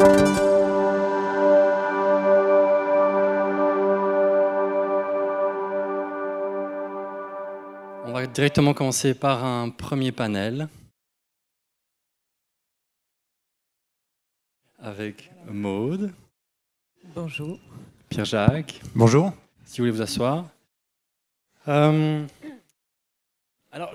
On va directement commencer par un premier panel avec Maude. Bonjour. Pierre-Jacques. Bonjour. Si vous voulez vous asseoir. Alors,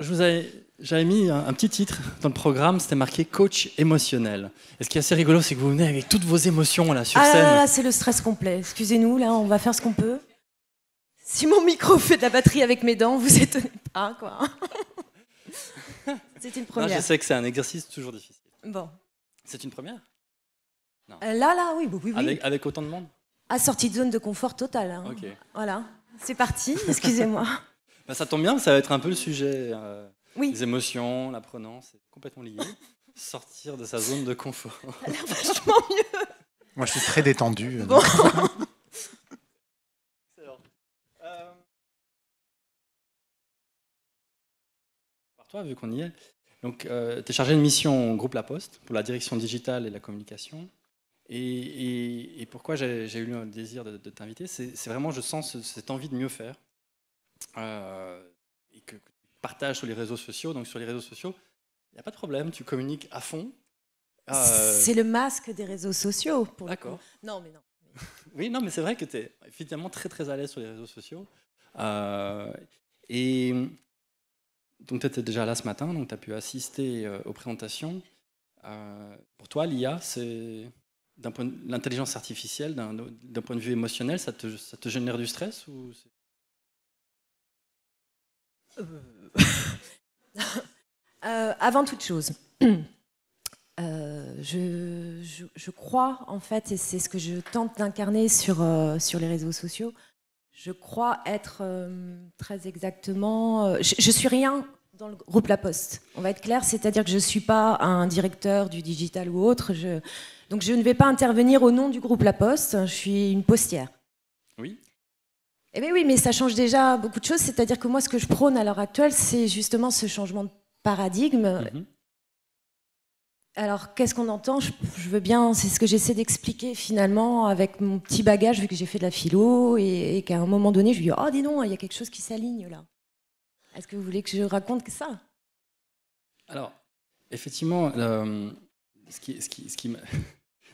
j'avais mis un petit titre dans le programme, c'était marqué coach émotionnel. Et ce qui est assez rigolo, c'est que vous venez avec toutes vos émotions là sur scène. Là, c'est le stress complet. Excusez-nous, là, on va faire ce qu'on peut. Si mon micro fait de la batterie avec mes dents, vous étonnez pas, quoi. C'est une première. Non, je sais que c'est un exercice toujours difficile. Bon. C'est une première? Non. Là, oui. Avec autant de monde? Sortie de zone de confort totale. Hein. Ok. Voilà, c'est parti, excusez-moi. Bah, ça tombe bien, ça va être un peu le sujet. Oui. Les émotions, l'apprenant, c'est complètement lié. Sortir de sa zone de confort. Ça a l'air vachement mieux. Moi, je suis très détendu. Bon. Par toi, vu qu'on y est. Donc, tu es chargé de mission au groupe La Poste pour la direction digitale et la communication. Et pourquoi j'ai eu le désir de t'inviter, c'est vraiment, je sens cette envie de mieux faire. Et que tu partages sur les réseaux sociaux. Donc, sur les réseaux sociaux, il n'y a pas de problème, tu communiques à fond. C'est le masque des réseaux sociaux. D'accord. Non, mais non. Oui, non, mais c'est vrai que tu es effectivement très très à l'aise sur les réseaux sociaux. Et donc tu étais déjà là ce matin, donc tu as pu assister aux présentations. Pour toi, l'IA, c'est l'intelligence artificielle, d'un point de vue émotionnel, ça te génère du stress ou Avant toute chose, je crois, en fait, et c'est ce que je tente d'incarner sur les réseaux sociaux, je crois être très exactement... je suis rien dans le groupe La Poste, on va être clair, c'est-à-dire que je ne suis pas un directeur du digital ou autre, donc je ne vais pas intervenir au nom du groupe La Poste, je suis une postière. Oui. Eh bien oui, mais ça change déjà beaucoup de choses, c'est-à-dire que moi, ce que je prône à l'heure actuelle, c'est justement ce changement de paradigme. Mm-hmm. Alors, qu'est-ce qu'on entend ? Je veux bien, c'est ce que j'essaie d'expliquer finalement avec mon petit bagage, vu que j'ai fait de la philo, et qu'à un moment donné, je lui dis « Oh, dis donc, il y a quelque chose qui s'aligne là. Est-ce que vous voulez que je raconte ça ?» Alors, effectivement, ce qui m'a...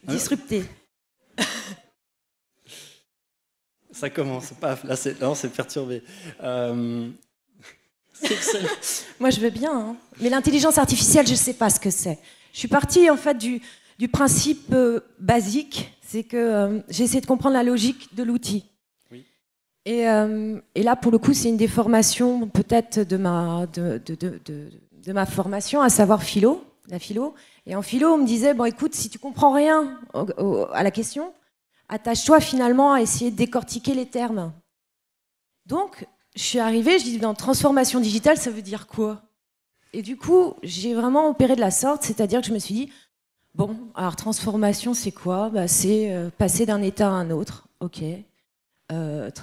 Disrupté. Ça commence, paf, là c'est perturbé. Moi, je veux bien, hein. Mais l'intelligence artificielle, je ne sais pas ce que c'est. Je suis partie en fait du principe basique, c'est que j'ai essayé de comprendre la logique de l'outil. Oui. Et là, pour le coup, c'est une déformation peut-être de ma formation, à savoir la philo. Et en philo, on me disait, bon, écoute, si tu comprends rien à la question, attache-toi finalement à essayer de décortiquer les termes. Donc, je suis arrivée, je dis, dans transformation digitale, ça veut dire quoi ? Et du coup, j'ai vraiment opéré de la sorte, c'est-à-dire que je me suis dit, bon, alors transformation, c'est quoi ? C'est passer d'un état à un autre, ok.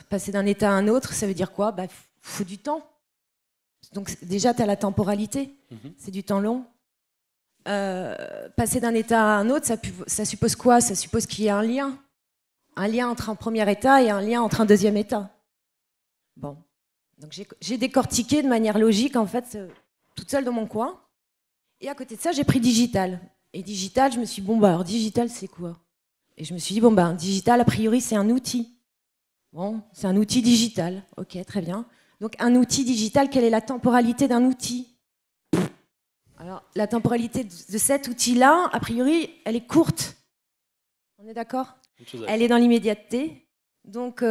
Passer d'un état à un autre, ça veut dire quoi ? Faut du temps. Donc déjà, tu as la temporalité, c'est du temps long. Passer d'un état à un autre, ça suppose quoi ? Ça suppose qu'il y ait un lien entre un premier état et un lien entre un deuxième état. Bon, donc j'ai décortiqué de manière logique, en fait, toute seule dans mon coin. Et à côté de ça, j'ai pris digital. Et digital, je me suis dit, bon, alors digital, c'est quoi ? Et je me suis dit, bon, digital, a priori, c'est un outil. Bon, c'est un outil digital. Ok, très bien. Donc, un outil digital, quelle est la temporalité d'un outil ? Alors, la temporalité de cet outil-là, a priori, elle est courte. On est d'accord ? Elle est dans l'immédiateté. Donc,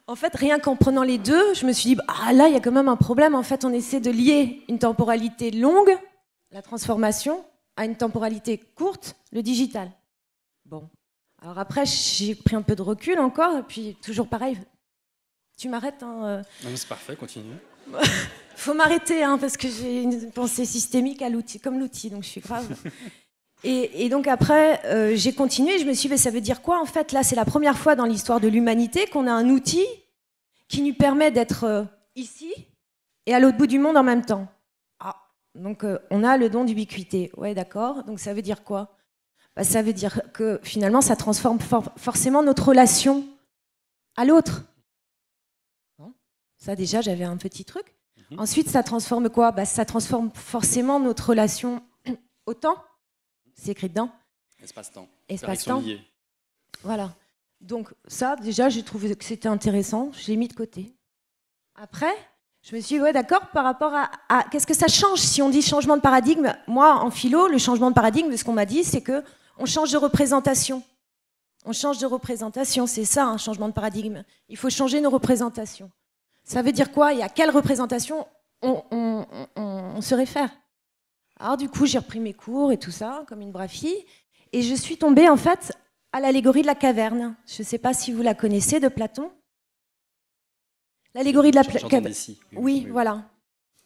en fait, rien qu'en prenant les deux, je me suis dit, là, il y a quand même un problème. En fait, on essaie de lier une temporalité longue, la transformation, à une temporalité courte, le digital. Bon. Alors après, j'ai pris un peu de recul encore, et puis toujours pareil. Tu m'arrêtes, hein, Non, mais c'est parfait, continue. Faut m'arrêter, hein, parce que j'ai une pensée systémique à l'outil, comme l'outil, donc je suis grave. Et donc après, j'ai continué, je me suis dit, ça veut dire quoi en fait ? Là, c'est la première fois dans l'histoire de l'humanité qu'on a un outil qui nous permet d'être ici et à l'autre bout du monde en même temps. Donc on a le don d'ubiquité, ouais d'accord, donc ça veut dire quoi ? bah, ça veut dire que finalement, ça transforme forcément notre relation à l'autre. Ça, déjà, j'avais un petit truc. Ensuite, ça transforme quoi? Bah, ça transforme forcément notre relation au temps. C'est écrit dedans. Espace-temps. Espace-temps. Voilà. Donc ça, déjà, j'ai trouvé que c'était intéressant. Je l'ai mis de côté. Après, je me suis dit, ouais, d'accord, par rapport à qu'est-ce que ça change si on dit changement de paradigme? Moi, en philo, le changement de paradigme, ce qu'on m'a dit, c'est qu'on change de représentation. On change de représentation, c'est ça, un changement de paradigme. Il faut changer nos représentations. Ça veut dire quoi? Et à quelle représentation on se réfère? Alors du coup, j'ai repris mes cours et tout ça, comme une brave fille, et je suis tombée en fait à l'allégorie de la caverne. Je ne sais pas si vous la connaissez, de Platon. L'allégorie de la caverne. Oui, voilà.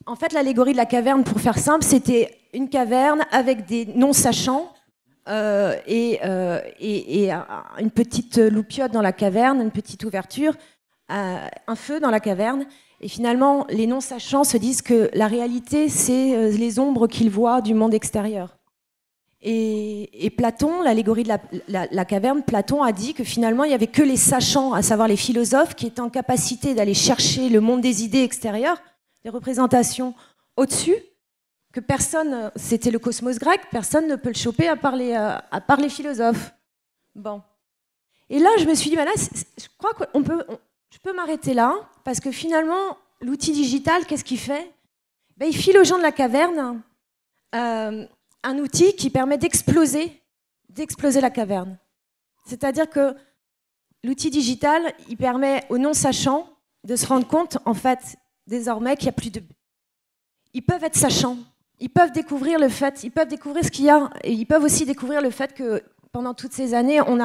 En fait, l'allégorie de la caverne, pour faire simple, c'était une caverne avec des non-sachants et une petite loupiote dans la caverne, une petite ouverture, un feu dans la caverne. Et finalement, les non-sachants se disent que la réalité, c'est les ombres qu'ils voient du monde extérieur. Et Platon, l'allégorie de la caverne, Platon a dit que finalement, il n'y avait que les sachants, à savoir les philosophes, qui étaient en capacité d'aller chercher le monde des idées extérieures, des représentations au-dessus, que personne, c'était le cosmos grec, personne ne peut le choper à part les philosophes. Bon. Et là, je me suis dit, ben là, je crois que je peux m'arrêter là, parce que finalement, l'outil digital, qu'est-ce qu'il fait? Ben, il file aux gens de la caverne un outil qui permet d'exploser la caverne. C'est-à-dire que l'outil digital, il permet aux non-sachants de se rendre compte, en fait, désormais, qu'il n'y a plus de... Ils peuvent être sachants, ils peuvent découvrir le fait, ils peuvent découvrir ce qu'il y a, et ils peuvent aussi découvrir le fait que pendant toutes ces années, on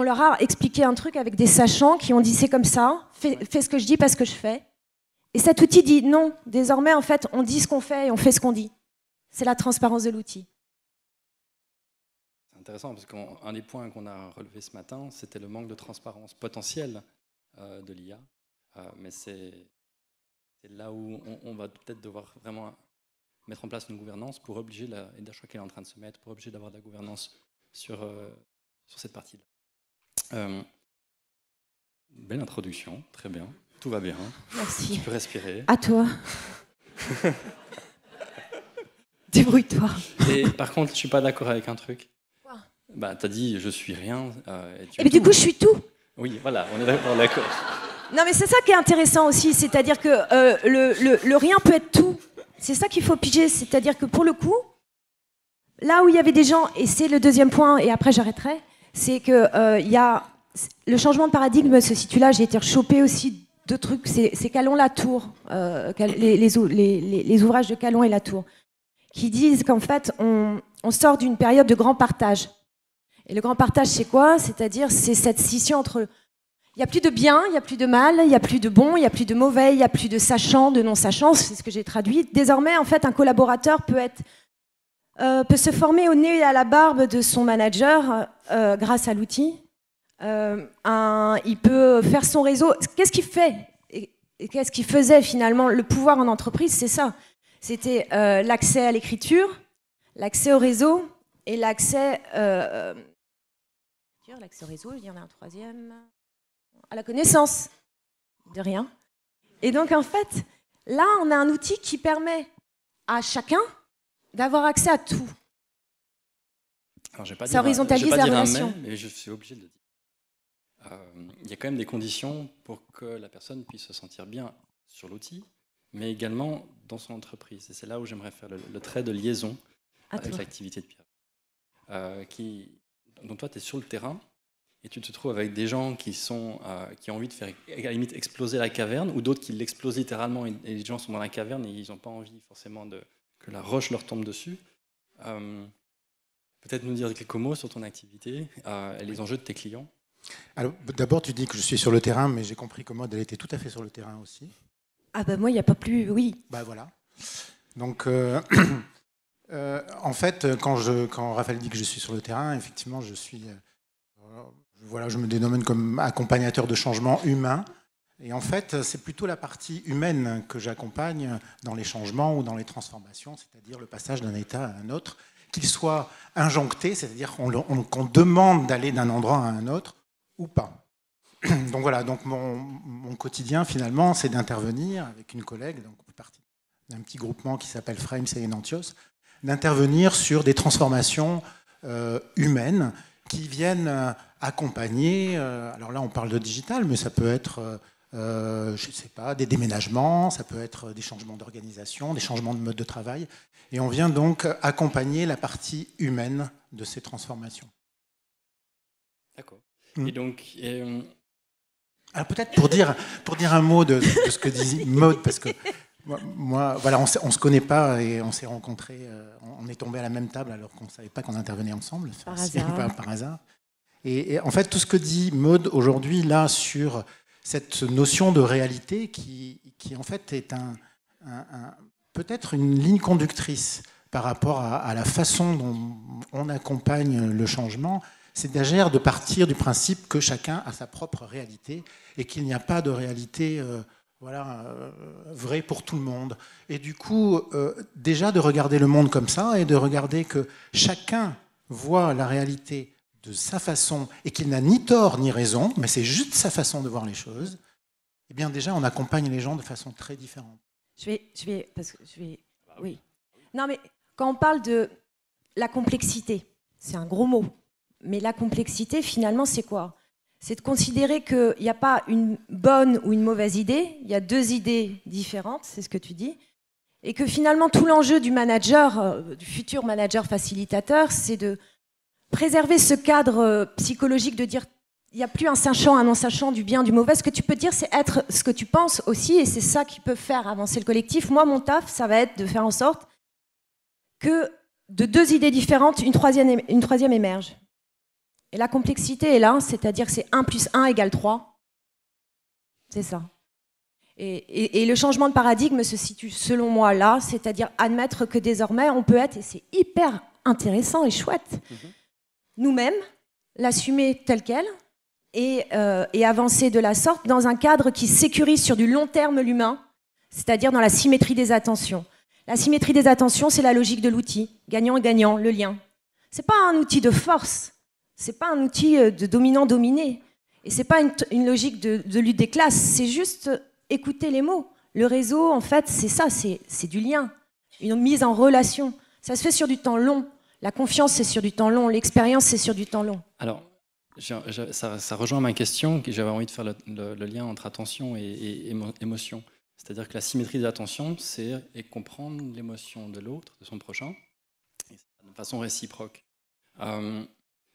leur a expliqué un truc avec des sachants qui ont dit c'est comme ça, fais ce que je dis parce que je fais. Et cet outil dit non, désormais, en fait, on dit ce qu'on fait et on fait ce qu'on dit. C'est la transparence de l'outil. C'est intéressant parce qu'un des points qu'on a relevé ce matin, c'était le manque de transparence potentielle de l'IA. Mais c'est là où on va peut-être devoir vraiment mettre en place une gouvernance pour obliger, et je crois qu'elle est en train de se mettre, pour obliger d'avoir de la gouvernance sur cette partie-là. Belle introduction, très bien. Tout va bien. Merci. Tu peux respirer. À toi. Débrouille-toi. Et par contre, je suis pas d'accord avec un truc. Quoi? Bah, t'as dit je suis rien. Et mais du coup, je suis tout. Oui, voilà, on est d'accord. Non, mais c'est ça qui est intéressant aussi, c'est-à-dire que le rien peut être tout. C'est ça qu'il faut piger, c'est-à-dire que pour le coup, là où il y avait des gens, et c'est le deuxième point, et après j'arrêterai, c'est que il y a le changement de paradigme se situe là. J'ai été rechopée aussi de trucs. C'est Calon-Latour, les ouvrages de Calon et Latour, qui disent qu'en fait, on sort d'une période de grand partage. Et le grand partage, c'est quoi? C'est-à-dire, c'est cette scission entre... Il n'y a plus de bien, il n'y a plus de mal, il n'y a plus de bon, il n'y a plus de mauvais, il n'y a plus de sachant, de non-sachant, c'est ce que j'ai traduit. Désormais, en fait, un collaborateur peut se former au nez et à la barbe de son manager grâce à l'outil. Il peut faire son réseau. Qu'est-ce qu'il fait? Et qu'est-ce qu'il faisait finalement? Le pouvoir en entreprise, c'est ça. C'était l'accès à l'écriture, l'accès au réseau et l'accès au réseau, il y en a un troisième, à la connaissance, de rien. Et donc en fait, là, on a un outil qui permet à chacun d'avoir accès à tout. Alors, je vais pas ça horizontalise la relation. Mais je suis obligé de le dire. Il y a quand même des conditions pour que la personne puisse se sentir bien sur l'outil, mais également dans son entreprise. Et c'est là où j'aimerais faire le trait de liaison avec l'activité de Pierre. Donc toi, tu es sur le terrain et tu te trouves avec des gens qui ont envie de faire à la limite exploser la caverne, ou d'autres qui l'explosent littéralement, et les gens sont dans la caverne et ils n'ont pas envie forcément que la roche leur tombe dessus. Peut-être nous dire quelques mots sur ton activité et les enjeux de tes clients. Alors, d'abord, tu dis que je suis sur le terrain, mais j'ai compris que Maud, elle était tout à fait sur le terrain aussi. Ah ben moi, il n'y a pas plus... Oui. Bah voilà. Donc, en fait, quand Raphaël dit que je suis sur le terrain, effectivement, je me dénomme comme accompagnateur de changement humain. Et en fait, c'est plutôt la partie humaine que j'accompagne dans les changements ou dans les transformations, c'est-à-dire le passage d'un état à un autre, qu'il soit injoncté, c'est-à-dire qu'on demande d'aller d'un endroit à un autre ou pas. Donc voilà, donc mon quotidien finalement, c'est d'intervenir avec une collègue, donc partie d'un petit groupement qui s'appelle Frames et Enantios, d'intervenir sur des transformations humaines qui viennent accompagner, alors là on parle de digital, mais ça peut être, je ne sais pas, des déménagements, ça peut être des changements d'organisation, des changements de mode de travail, et on vient donc accompagner la partie humaine de ces transformations. D'accord. Et donc... Alors peut-être pour dire un mot de ce que dit Maud, parce que moi voilà, on ne se connaît pas et on s'est rencontrés, on est tombés à la même table alors qu'on ne savait pas qu'on intervenait ensemble. Par hasard. Et en fait, tout ce que dit Maud aujourd'hui là sur cette notion de réalité qui en fait est peut-être une ligne conductrice par rapport à la façon dont on accompagne le changement, c'est d'agir, de partir du principe que chacun a sa propre réalité et qu'il n'y a pas de réalité vraie pour tout le monde. Et du coup, déjà de regarder le monde comme ça et de regarder que chacun voit la réalité de sa façon et qu'il n'a ni tort ni raison, mais c'est juste sa façon de voir les choses, eh bien déjà on accompagne les gens de façon très différente. Oui. Non mais quand on parle de la complexité, c'est un gros mot. Mais la complexité, finalement, c'est quoi? C'est de considérer qu'il n'y a pas une bonne ou une mauvaise idée, il y a deux idées différentes, c'est ce que tu dis, et que finalement, tout l'enjeu du manager, du futur manager facilitateur, c'est de préserver ce cadre psychologique de dire il n'y a plus un sachant, un non-sachant, du bien, du mauvais. Ce que tu peux dire, c'est être ce que tu penses aussi, et c'est ça qui peut faire avancer le collectif. Moi, mon taf, ça va être de faire en sorte que de deux idées différentes, une troisième émerge. Et la complexité est là, c'est-à-dire que c'est 1 + 1 = 3. C'est ça. Et le changement de paradigme se situe, selon moi, là, c'est-à-dire admettre que désormais, on peut être, et c'est hyper intéressant et chouette, nous-mêmes, l'assumer tel quel, et avancer de la sorte dans un cadre qui sécurise sur du long terme l'humain, c'est-à-dire dans la symétrie des attentions. La symétrie des attentions, c'est la logique de l'outil. Gagnant et gagnant, le lien. Ce n'est pas un outil de force. C'est pas un outil de dominant-dominé. Et c'est pas une logique de lutte des classes. C'est juste écouter les mots. Le réseau, en fait, c'est ça, c'est du lien. Une mise en relation. Ça se fait sur du temps long. La confiance, c'est sur du temps long. L'expérience, c'est sur du temps long. Alors, ça rejoint ma question, que j'avais envie de faire le lien entre attention et émotion. C'est-à-dire que la symétrie des attentions, c'est comprendre l'émotion de l'autre, de son prochain, de façon réciproque.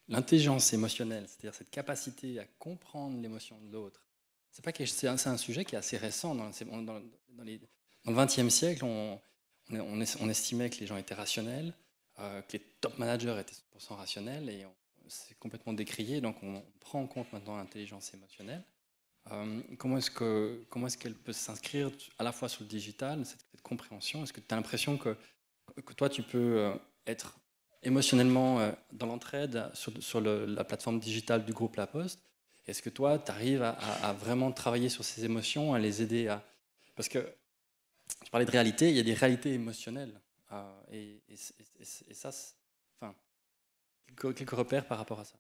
L'intelligence émotionnelle, c'est-à-dire cette capacité à comprendre l'émotion de l'autre, c'est un sujet qui est assez récent. Dans le XXe siècle, on estimait que les gens étaient rationnels, que les top managers étaient 100% rationnels, et c'est complètement décrié. Donc on prend en compte maintenant l'intelligence émotionnelle. Comment est-ce qu'elle peut s'inscrire à la fois sur le digital, cette compréhension? Est-ce que tu as l'impression que toi, tu peux être émotionnellement dans l'entraide sur la plateforme digitale du groupe La Poste? Est-ce que toi, tu arrives à vraiment travailler sur ces émotions, à les aider à... Parce que je parlais de réalité, il y a des réalités émotionnelles. Et ça, enfin, quelques repères par rapport à ça.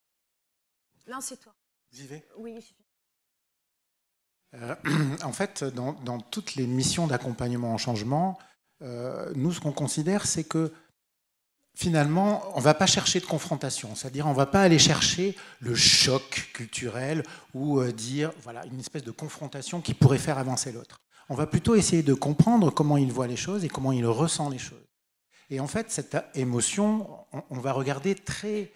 Non, c'est toi. J'y vais. Oui. En fait, dans toutes les missions d'accompagnement en changement, nous, ce qu'on considère, c'est que finalement, on ne va pas chercher de confrontation, c'est-à-dire on ne va pas aller chercher le choc culturel ou dire voilà, une espèce de confrontation qui pourrait faire avancer l'autre. On va plutôt essayer de comprendre comment il voit les choses et comment il ressent les choses. Et en fait, cette émotion, on va regarder très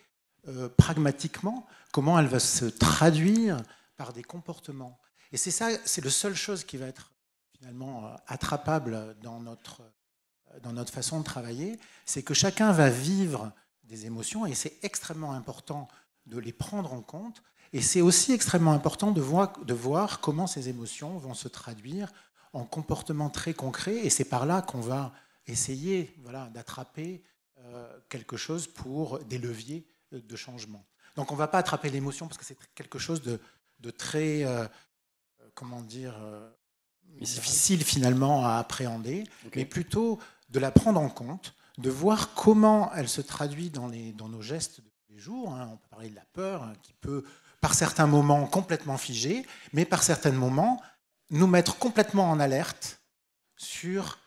pragmatiquement comment elle va se traduire par des comportements. Et c'est ça, c'est la seule chose qui va être finalement attrapable dans notre façon de travailler, c'est que chacun va vivre des émotions et c'est extrêmement important de les prendre en compte. Et c'est aussi extrêmement important de voir comment ces émotions vont se traduire en comportements très concrets. Et c'est par là qu'on va essayer d'attraper quelque chose pour des leviers de changement. Donc on ne va pas attraper l'émotion parce que c'est quelque chose de très... difficile finalement à appréhender, mais plutôt de la prendre en compte, de voir comment elle se traduit dans nos gestes de tous les jours. Hein. On peut parler de la peur, hein, qui peut, par certains moments, complètement figer, mais par certains moments, nous mettre complètement en alerte sur,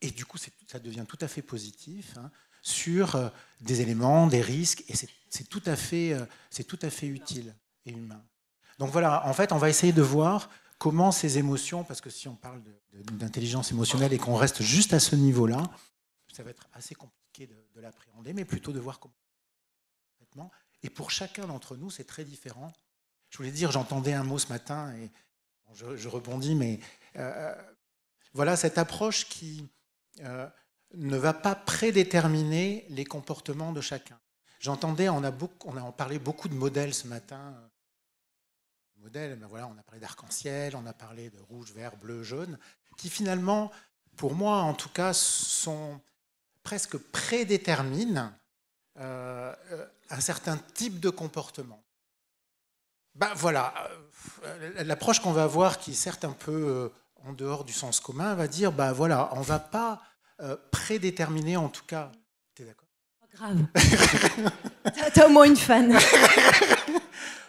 et du coup ça devient tout à fait positif, hein, sur des éléments, des risques, et c'est tout à fait utile et humain. Donc voilà, en fait, on va essayer de voir comment ces émotions, parce que si on parle d'intelligence émotionnelle et qu'on reste juste à ce niveau-là, ça va être assez compliqué de l'appréhender, mais plutôt de voir comment. Et pour chacun d'entre nous, c'est très différent. Je voulais dire, j'entendais un mot ce matin, et je rebondis, mais voilà cette approche qui ne va pas prédéterminer les comportements de chacun. J'entendais, on a parlé beaucoup de modèles ce matin. Modèles, ben voilà, on a parlé d'arc-en-ciel, on a parlé de rouge, vert, bleu, jaune, qui finalement, pour moi en tout cas, sont presque prédéterminent un certain type de comportement. Ben voilà, l'approche qu'on va avoir, qui est certes un peu en dehors du sens commun, va dire, ben voilà, on ne va pas prédéterminer en tout cas. T'es d'accord ? Grave. T'as au moins une fan.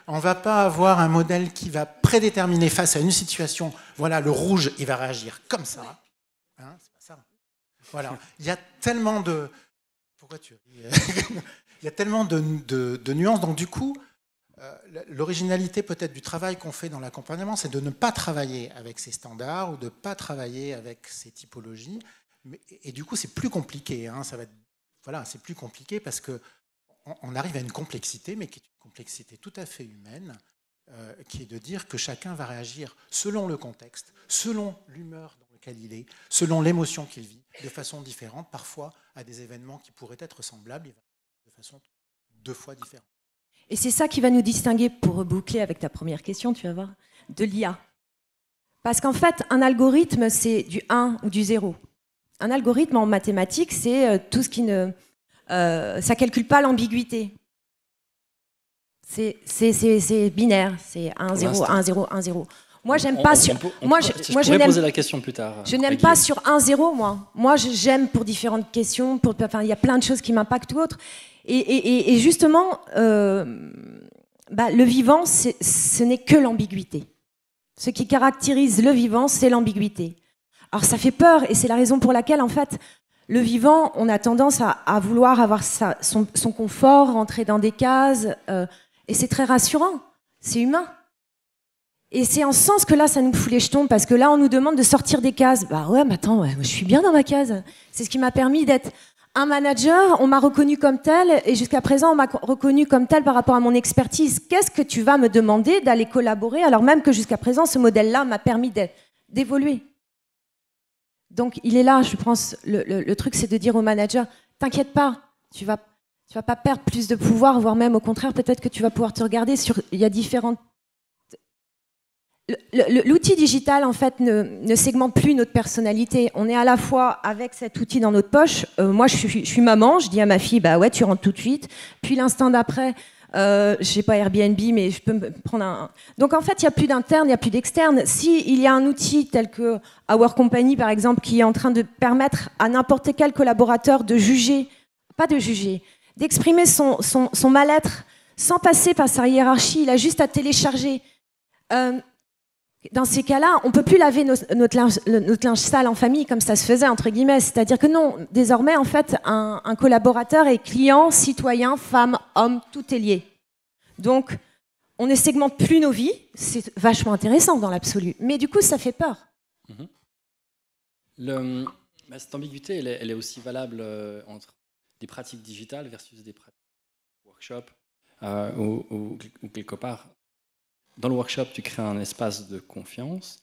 On ne va pas avoir un modèle qui va prédéterminer face à une situation. Voilà, le rouge, il va réagir comme ça. Hein, c'est pas ça. Voilà. Il y a tellement de. Pourquoi tu ris ? Il y a tellement de nuances. Donc, du coup, l'originalité peut-être du travail qu'on fait dans l'accompagnement, c'est de ne pas travailler avec ces standards ou de ne pas travailler avec ces typologies. Et du coup, c'est plus compliqué. Hein, ça va être, voilà, c'est plus compliqué parce qu'on arrive à une complexité, mais qui est une complexité tout à fait humaine, qui est de dire que chacun va réagir selon le contexte, selon l'humeur dans laquelle il est, selon l'émotion qu'il vit, de façon différente, parfois à des événements qui pourraient être semblables, de façon 2 fois différente. Et c'est ça qui va nous distinguer, pour reboucler avec ta première question, tu vas voir, de l'IA. Parce qu'en fait, un algorithme, c'est du 1 ou du 0. Un algorithme en mathématiques, c'est tout ce qui ne... ça ne calcule pas l'ambiguïté. C'est binaire, c'est 1, 0, 1, 0, 1, 0. Moi, j'aime pas sur... Je pourrais poser la question plus tard. Je n'aime pas sur 1, 0, moi. Moi, j'aime pour différentes questions. Enfin, il y a plein de choses qui m'impactent ou autres. Et justement, le vivant, ce n'est que l'ambiguïté. Ce qui caractérise le vivant, c'est l'ambiguïté. Alors, ça fait peur, et c'est la raison pour laquelle, en fait, le vivant, on a tendance à vouloir avoir son confort, rentrer dans des cases, et c'est très rassurant. C'est humain. Et c'est en ce sens que là, ça nous fout les jetons, parce que là, on nous demande de sortir des cases. Bah ouais, mais attends, ouais, je suis bien dans ma case. C'est ce qui m'a permis d'être un manager. On m'a reconnu comme tel, et jusqu'à présent, on m'a reconnu comme tel par rapport à mon expertise. Qu'est-ce que tu vas me demander d'aller collaborer, alors même que jusqu'à présent, ce modèle-là m'a permis d'évoluer. Donc, il est là, je pense, le truc, c'est de dire au manager, t'inquiète pas, tu vas pas perdre plus de pouvoir, voire même au contraire, peut-être que tu vas pouvoir te regarder sur... Il y a différentes... L'outil digital, en fait, ne segmente plus notre personnalité. On est à la fois avec cet outil dans notre poche. Moi, je suis maman, je dis à ma fille, bah ouais, tu rentres tout de suite. Puis l'instant d'après, je sais pas Airbnb, mais je peux me prendre un... Donc, en fait, il n'y a plus d'interne, il n'y a plus d'externe. S'il y a un outil tel que Our Company, par exemple, qui est en train de permettre à n'importe quel collaborateur de juger, pas de juger, d'exprimer son mal-être sans passer par sa hiérarchie, il a juste à télécharger... Dans ces cas-là, on ne peut plus laver notre linge sale en famille comme ça se faisait, entre guillemets. C'est-à-dire que non, désormais, en fait, un collaborateur est client, citoyen, femme, homme, tout est lié. Donc, on ne segmente plus nos vies. C'est vachement intéressant dans l'absolu. Mais du coup, ça fait peur. Cette ambiguïté, elle est aussi valable entre des pratiques digitales versus des pratiques workshop ou quelque part. Dans le workshop, tu crées un espace de confiance.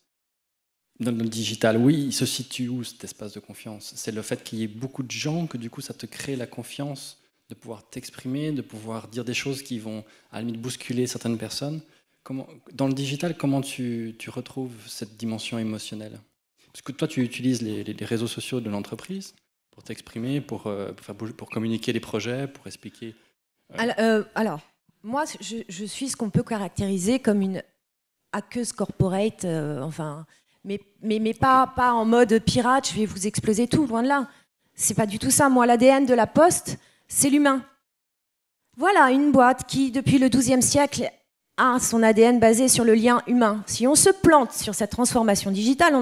Dans le digital, oui, il se situe où cet espace de confiance ? C'est le fait qu'il y ait beaucoup de gens que du coup, ça te crée la confiance de pouvoir t'exprimer, de pouvoir dire des choses qui vont à la limite bousculer certaines personnes. Dans le digital, comment tu retrouves cette dimension émotionnelle ? Parce que toi, tu utilises les réseaux sociaux de l'entreprise pour t'exprimer, pour communiquer les projets, pour expliquer... Alors, moi, je suis ce qu'on peut caractériser comme une hackeuse corporate, mais pas en mode pirate, je vais vous exploser tout, loin de là. c'est pas du tout ça. Moi, l'ADN de la Poste, c'est l'humain. Voilà, une boîte qui, depuis le XIIe siècle, a son ADN basé sur le lien humain. Si on se plante sur cette transformation digitale,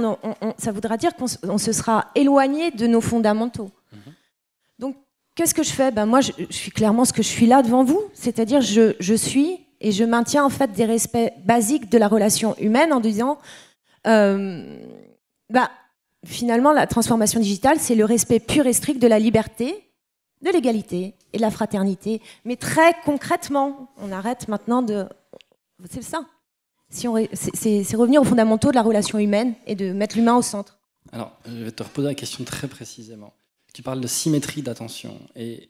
ça voudra dire qu'on se sera éloigné de nos fondamentaux. Donc, qu'est-ce que je fais? Moi, je suis clairement ce que je suis là devant vous, c'est-à-dire je suis et je maintiens en fait des respects basiques de la relation humaine en disant, finalement, la transformation digitale, c'est le respect pur et strict de la liberté, de l'égalité et de la fraternité. Mais très concrètement, on arrête maintenant de... C'est ça. C'est revenir aux fondamentaux de la relation humaine et de mettre l'humain au centre. Alors, je vais te reposer la question très précisément. Tu parles de symétrie d'attention. Et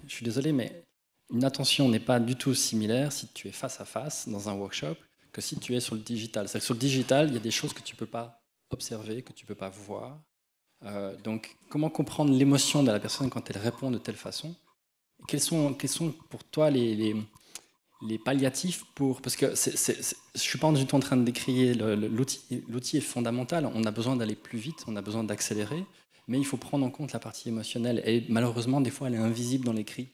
je suis désolé, mais une attention n'est pas du tout similaire si tu es face à face dans un workshop que si tu es sur le digital. C'est-à-dire que sur le digital, il y a des choses que tu ne peux pas observer, que tu ne peux pas voir. Donc, comment comprendre l'émotion de la personne quand elle répond de telle façon? Quels sont pour toi les palliatifs pour... Parce que je ne suis pas du tout en train de décrier l'outil. L'outil est fondamental. On a besoin d'aller plus vite, on a besoin d'accélérer, mais il faut prendre en compte la partie émotionnelle. Et malheureusement, des fois, elle est invisible dans l'écrit.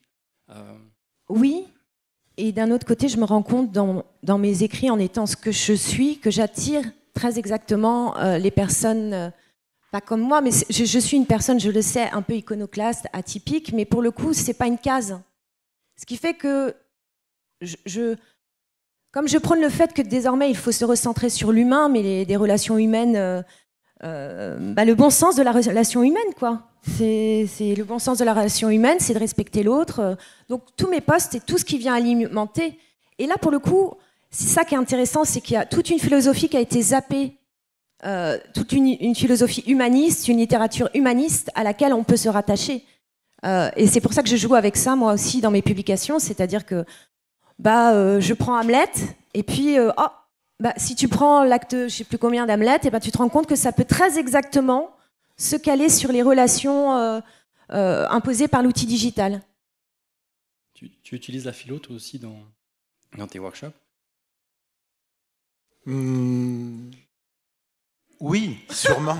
Oui, et d'un autre côté, je me rends compte dans mes écrits, en étant ce que je suis, que j'attire très exactement les personnes... pas comme moi, mais je suis une personne, je le sais, un peu iconoclaste, atypique, mais pour le coup, ce n'est pas une case. Ce qui fait que, comme je prône le fait que désormais, il faut se recentrer sur l'humain, mais des relations humaines, le bon sens de la relation humaine, quoi. C'est le bon sens de la relation humaine, c'est de respecter l'autre. Donc, tous mes posts et tout ce qui vient alimenter. Et là, pour le coup, c'est ça qui est intéressant, c'est qu'il y a toute une philosophie qui a été zappée. Toute une philosophie humaniste, une littérature humaniste à laquelle on peut se rattacher. Et c'est pour ça que je joue avec ça, moi aussi, dans mes publications. C'est-à-dire que je prends Hamlet, et puis, si tu prends l'acte, je ne sais plus combien d'Hamlet, et tu te rends compte que ça peut très exactement se caler sur les relations imposées par l'outil digital. Tu utilises la philo, toi aussi, dans tes workshops? Oui, sûrement.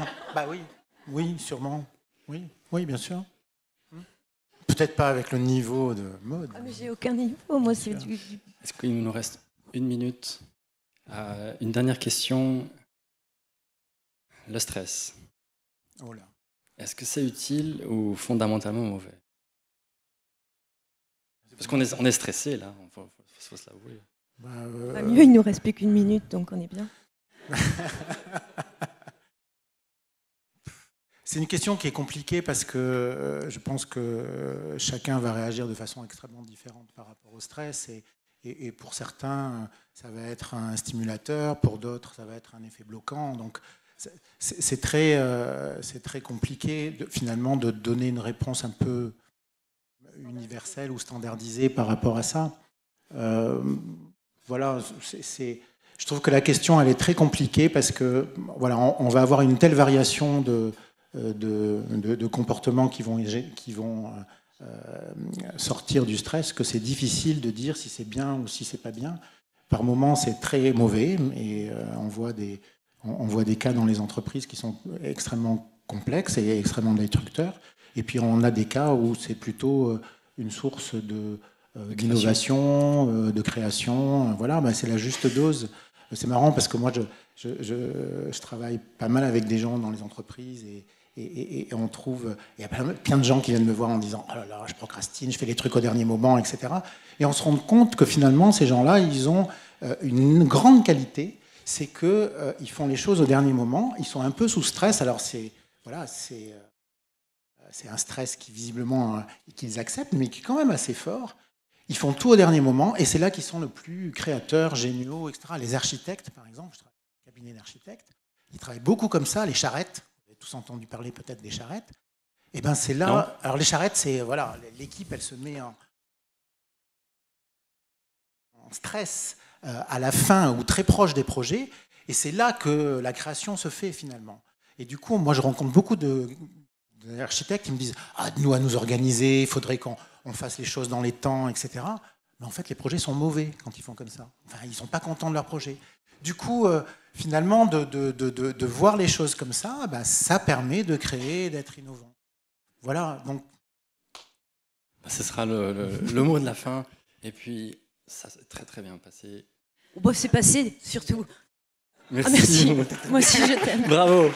Oui, sûrement. Oui, bien sûr. Peut-être pas avec le niveau de mode. Mais j'ai aucun niveau, moi. Est-ce qu'il nous reste 1 minute? Une dernière question. Le stress. Oh là. Est-ce que c'est utile ou fondamentalement mauvais? Parce qu'on est stressé, là. Il faut se l'avouer. Mieux, il ne nous reste plus qu'1 minute, donc on est bien. C'est une question qui est compliquée parce que je pense que chacun va réagir de façon extrêmement différente par rapport au stress. Et pour certains, ça va être un stimulateur, pour d'autres, ça va être un effet bloquant. Donc, c'est très compliqué finalement de donner une réponse un peu universelle ou standardisée par rapport à ça. Voilà, je trouve que la question, elle est très compliquée parce que voilà, on va avoir une telle variation de comportements qui vont sortir du stress que c'est difficile de dire si c'est bien ou si c'est pas bien. Par moments, c'est très mauvais et on voit des cas dans les entreprises qui sont extrêmement complexes et extrêmement destructeurs. Et puis on a des cas où c'est plutôt une source d'innovation, de création. Voilà, c'est la juste dose. C'est marrant parce que moi, je travaille pas mal avec des gens dans les entreprises et on trouve... Il y a plein de gens qui viennent me voir en disant « Oh là là, je procrastine, je fais les trucs au dernier moment, etc. » Et on se rend compte que finalement, ces gens-là, ils ont une grande qualité, c'est qu'ils font les choses au dernier moment, ils sont un peu sous stress. Alors c'est un stress qui visiblement qu'ils acceptent, mais qui est quand même assez fort. Ils font tout au dernier moment, et c'est là qu'ils sont le plus créateurs, géniaux, etc. Les architectes, par exemple, je travaille dans un cabinet d'architectes, ils travaillent beaucoup comme ça, les charrettes. Vous avez tous entendu parler peut-être des charrettes. Et ben c'est là. Non. Alors les charrettes, c'est voilà, l'équipe, elle se met en stress à la fin ou très proche des projets, et c'est là que la création se fait finalement. Et du coup, moi, je rencontre beaucoup d'architectes qui me disent « Ah, nous, à nous organiser, il faudrait qu'on fasse les choses dans les temps, etc. » Mais en fait, les projets sont mauvais quand ils font comme ça. Enfin, ils ne sont pas contents de leur projet. Du coup, finalement, de voir les choses comme ça, ça permet de créer, d'être innovant. Voilà, donc... Ce sera le mot de la fin. Et puis, ça s'est très très bien passé. Bon, c'est passé, surtout. Merci. Moi aussi, je t'aime. Bravo.